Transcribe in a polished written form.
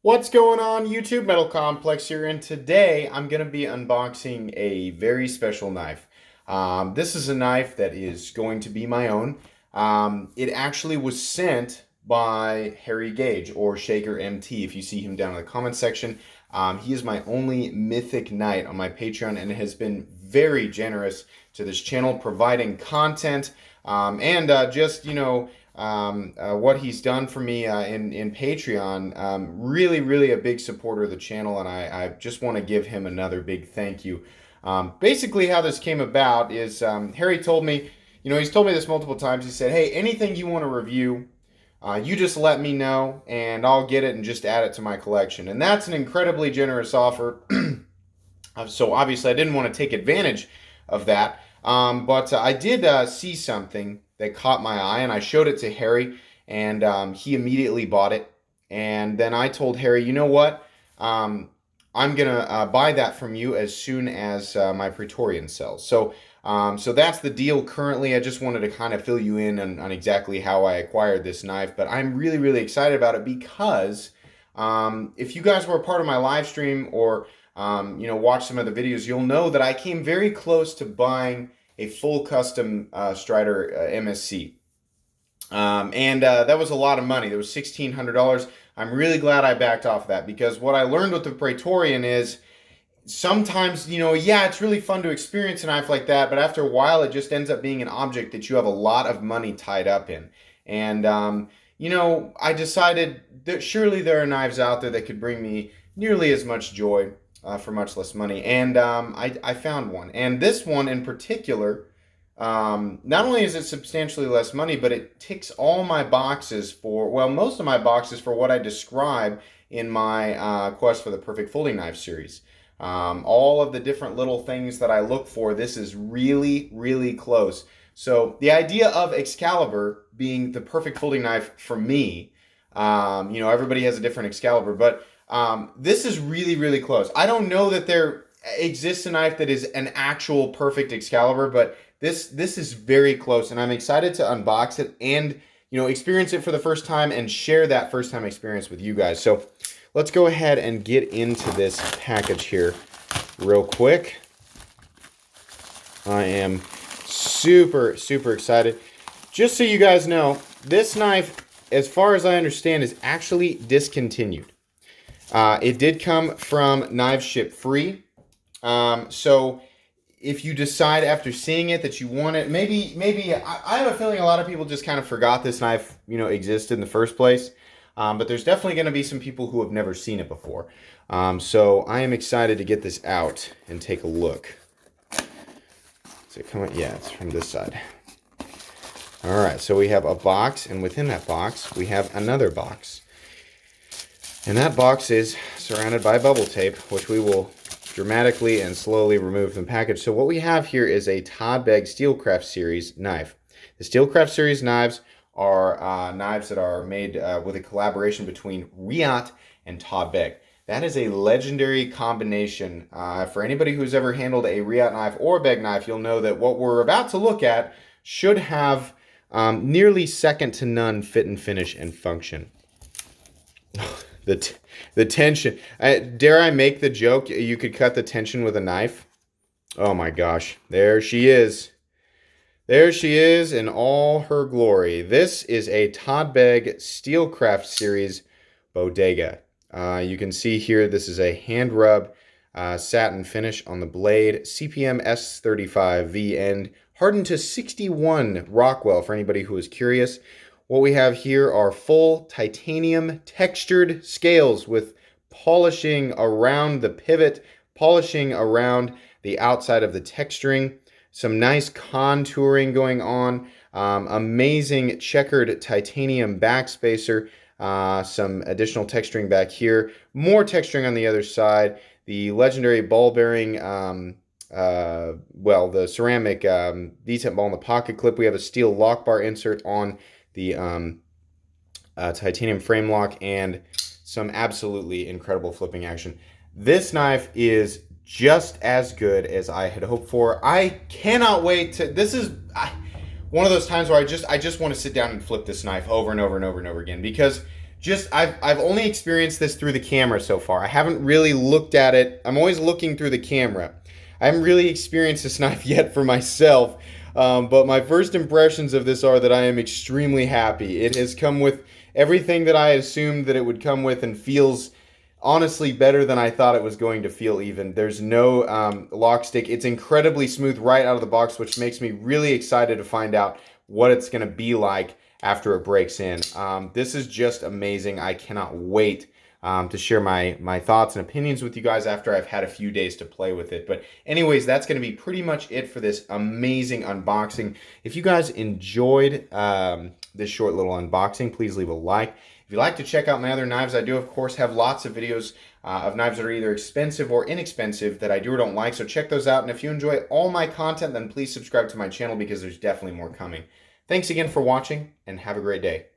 What's going on YouTube? Metal Complex here, and today I'm going to be unboxing a very special knife. This is a knife that is going to be my own. It actually was sent by Harry Gage, or Shaker MT, if you see him down in the comment section. He is my only Mythic Knight on my Patreon and has been very generous to this channel, providing content and what he's done for me in Patreon. Really a big supporter of the channel, and I just want to give him another big thank you. Basically, how this came about is Harry told me, he's told me this multiple times. He said, "Hey, anything you want to review, you just let me know, and I'll get it and just add it to my collection." And that's an incredibly generous offer. So obviously, I didn't want to take advantage of that. But I did see something that caught my eye, and I showed it to Harry, and he immediately bought it. And then I told Harry, you know what? I'm gonna buy that from you as soon as my Praetorian sells. So that's the deal currently. I just wanted to kind of fill you in on exactly how I acquired this knife, but I'm really excited about it because if you guys were a part of my live stream or watch some of the videos, you'll know that I came very close to buying a full custom Strider MSC. And that was a lot of money. That was $1,600. I'm really glad I backed off of that because what I learned with the Praetorian is sometimes, yeah, it's really fun to experience a knife like that, but after a while, it just ends up being an object that you have a lot of money tied up in. And, I decided that surely there are knives out there that could bring me nearly as much joy for much less money. And I found one. And this one in particular, not only is it substantially less money, but it ticks all my boxes most of my boxes for what I describe in my Quest for the Perfect Folding Knife series. All of the different little things that I look for, this is really close. So the idea of Excalibur being the perfect folding knife for me, everybody has a different Excalibur, but this is really close. I don't know that there exists a knife that is an actual perfect Excalibur, but this is very close, and I'm excited to unbox it and experience it for the first time and share that first time experience with you guys. So let's go ahead and get into this package here real quick. I am super excited. Just so you guys know, this knife, as far as I understand, is actually discontinued. It did come from Knives Ship Free. So if you decide after seeing it that you want it, maybe I have a feeling a lot of people just kind of forgot this knife, existed in the first place. But there's definitely going to be some people who have never seen it before. So I am excited to get this out and take a look. Is it coming? Yeah, it's from this side. All right, so we have a box, and within that box, we have another box. And that box is surrounded by bubble tape, which we will dramatically and slowly remove from the package. So what we have here is a Todd Begg Steelcraft Series knife. The Steelcraft Series knives are knives that are made with a collaboration between Riot and Todd Begg. That is a legendary combination. For anybody who's ever handled a Riot knife or a Begg knife, you'll know that what we're about to look at should have nearly second to none fit and finish and function. The tension. Dare I make the joke you could cut the tension with a knife? Oh my gosh. There she is. There she is in all her glory. This is a Todd Begg Steelcraft Series Bodega. You can see here this is a hand rub satin finish on the blade. CPM S35V end. Hardened to 61 Rockwell for anybody who is curious. What we have here are full titanium textured scales with polishing around the pivot, polishing around the outside of the texturing. Some nice contouring going on. Amazing checkered titanium backspacer. Some additional texturing back here. More texturing on the other side. The legendary ball bearing, the ceramic detent ball in the pocket clip. We have a steel lock bar insert on the titanium frame lock, and some absolutely incredible flipping action. This knife is just as good as I had hoped for. I cannot wait to, this is one of those times where I just want to sit down and flip this knife over and over again, because I've only experienced this through the camera so far. I haven't really looked at it. I'm always looking through the camera. I haven't really experienced this knife yet for myself. But my first impressions of this are that I am extremely happy. It has come with everything that I assumed that it would come with, and feels honestly better than I thought it was going to feel even. There's no lock stick. It's incredibly smooth right out of the box, which makes me really excited to find out what it's going to be like after it breaks in. This is just amazing. I cannot wait to share my thoughts and opinions with you guys after I've had a few days to play with it. But anyways, that's going to be pretty much it for this amazing unboxing. If you guys enjoyed this short little unboxing, please leave a like. If you'd like to check out my other knives, I do of course have lots of videos of knives that are either expensive or inexpensive that I do or don't like, so check those out. And if you enjoy all my content, then please subscribe to my channel because there's definitely more coming. Thanks again for watching, and have a great day.